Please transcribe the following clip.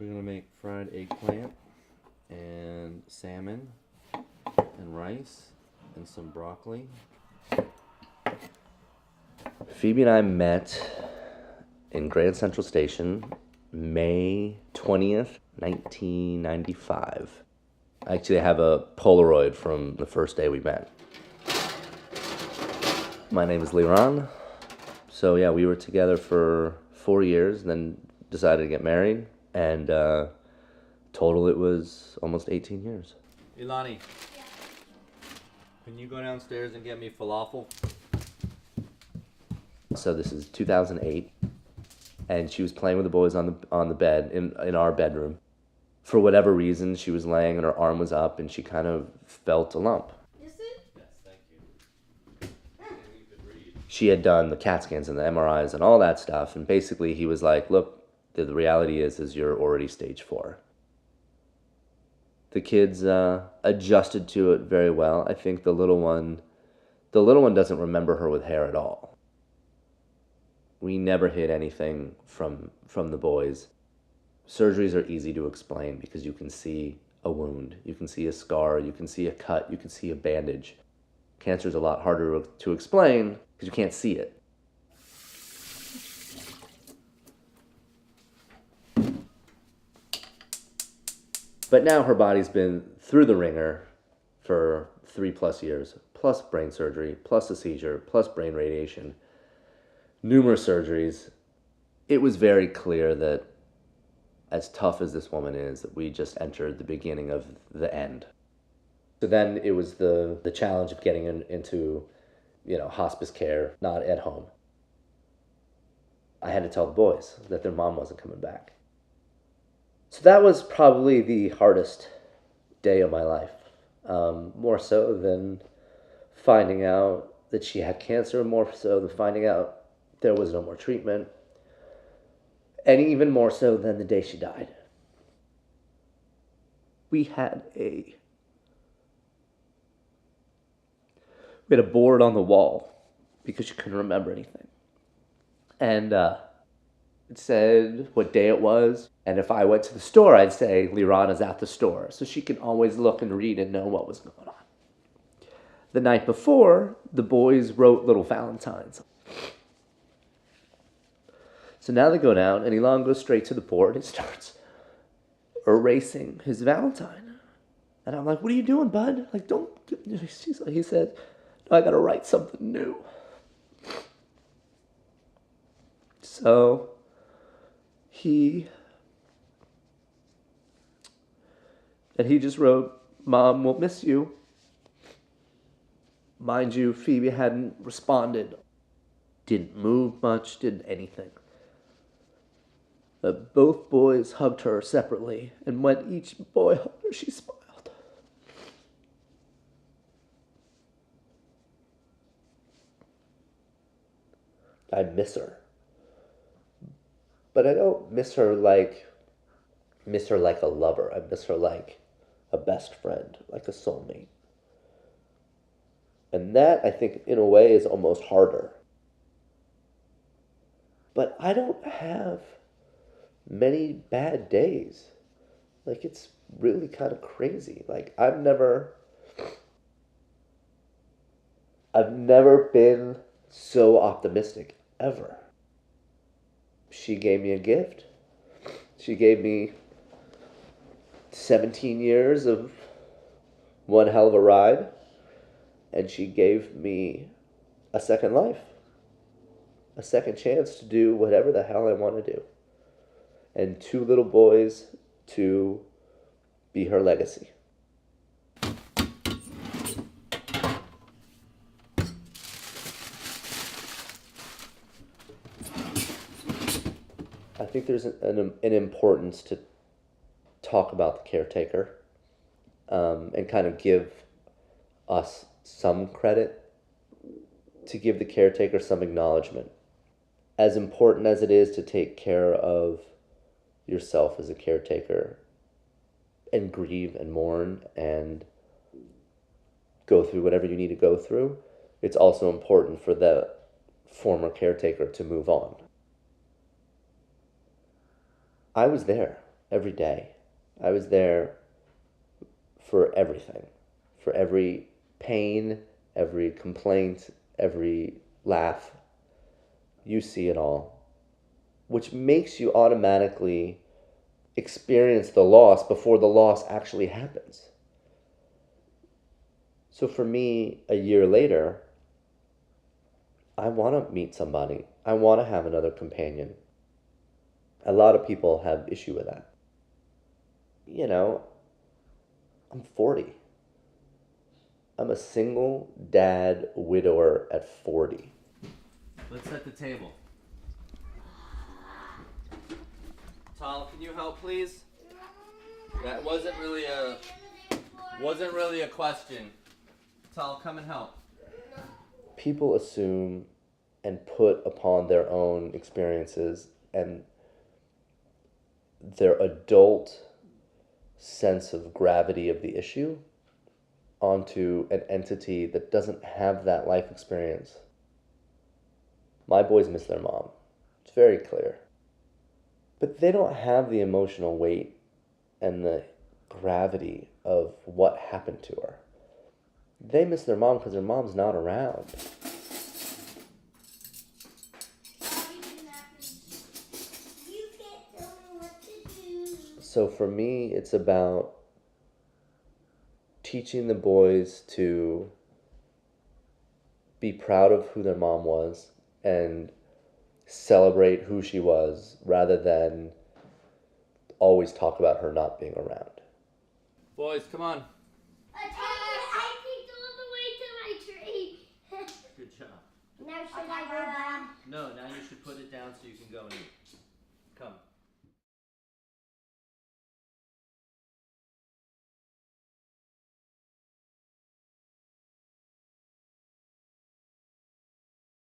We're gonna make fried eggplant and salmon and rice and some broccoli. Phoebe and I met in Grand Central Station May 20th, 1995. I actually have a Polaroid from the first day we met. My name is Liran. So yeah, we were together for 4 years, then decided to get married, and total it was almost 18 years. Ilani, can you go downstairs and get me falafel? So this is 2008, and she was playing with the boys on the bed in our bedroom. For whatever reason, she was laying and her arm was up, and she kind of felt a lump. Is it? Yes, thank you. She had done the CAT scans and the MRIs and all that stuff, and basically he was like, "Look, the reality is you're already stage 4." The kids adjusted to it very well. I think the little one doesn't remember her with hair at all. We never hid anything from the boys. Surgeries are easy to explain because you can see a wound, you can see a scar, you can see a cut, you can see a bandage. Cancer is a lot harder to explain because you can't see it. But now her body's been through the ringer for 3+ years, plus brain surgery, plus a seizure, plus brain radiation, numerous surgeries. It was very clear that as tough as this woman is, that we just entered the beginning of the end. So then it was the challenge of getting into, hospice care, not at home. I had to tell the boys that their mom wasn't coming back. So that was probably the hardest day of my life, more so than finding out that she had cancer, more so than finding out there was no more treatment, and even more so than the day she died. We had a board on the wall because she couldn't remember anything. And it said what day it was. And if I went to the store, I'd say, Lirana's at the store. So she can always look and read and know what was going on. The night before, the boys wrote little valentines. So now they go down, and Elon goes straight to the board and starts erasing his valentine. And I'm like, "What are you doing, bud? Like, don't..." He said, "No, I gotta write something new." So he just wrote, "Mom will miss you." Mind you, Phoebe hadn't responded, didn't move much, didn't anything. But both boys hugged her separately, and when each boy hugged her, she smiled. I miss her. But I don't miss her like a lover. I miss her like a best friend, like a soulmate. And that, I think, in a way, is almost harder. But I don't have many bad days. Like, it's really kind of crazy. Like, I've never been so optimistic, ever. She gave me a gift. She gave me 17 years of one hell of a ride. And she gave me a second life. A second chance to do whatever the hell I want to do. And 2 little boys to be her legacy. I think there's an importance to talk about the caretaker, and kind of give us some credit, to give the caretaker some acknowledgement. As important as it is to take care of yourself as a caretaker and grieve and mourn and go through whatever you need to go through, it's also important for the former caretaker to move on. I was there. every day. I was there for everything, for every pain, every complaint, every laugh. You see it all, which makes you automatically experience the loss before the loss actually happens. So for me, a year later, I want to meet somebody. I want to have another companion. A lot of people have issue with that. You know, I'm 40. I'm a single dad widower at 40. Let's set the table. Tal, can you help, please? That wasn't really a question. Tal, come and help. People assume and put upon their own experiences and their adult sense of gravity of the issue onto an entity that doesn't have that life experience. My boys miss their mom. It's very clear. But they don't have the emotional weight and the gravity of what happened to her. They miss their mom because their mom's not around. So for me, it's about teaching the boys to be proud of who their mom was and celebrate who she was rather than always talk about her not being around. Boys, come on. I picked all the way to my tree. Good job. Now should I go back? No, now you should put it down so you can go and eat.